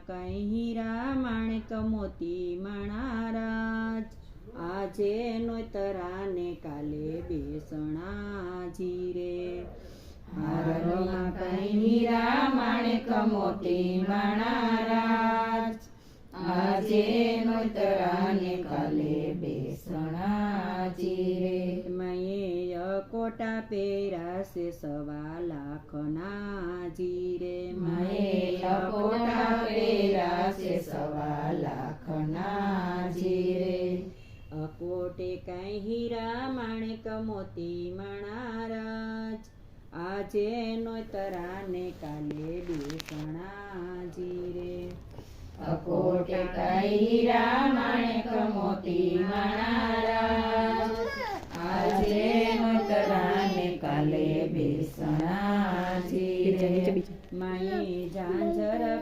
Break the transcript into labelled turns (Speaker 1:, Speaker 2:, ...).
Speaker 1: કઈ હીરા માણેક મોતી માણારાજ આજે નોતરા ને કાલે બેસણાજી રે હારમાં કઈ હીરા માણેક મોતી માણારાજ આજે નોતરા ને કાલે બેસણાજી રે મયે કોટા પેરાશે 1.25 લાખના જીરે મયે કોટા પેરાશે 1.25 લાખના જીરે અકોટે કઈ હીરા માણેક મોતી માણારાજ આજે નોતરા ને કાલે બેસણાજી રે અકોટે કઈ હીરા માણેક મોતી માણારાજ આજે નોતરા ને કાલે બેસણાજી રે માય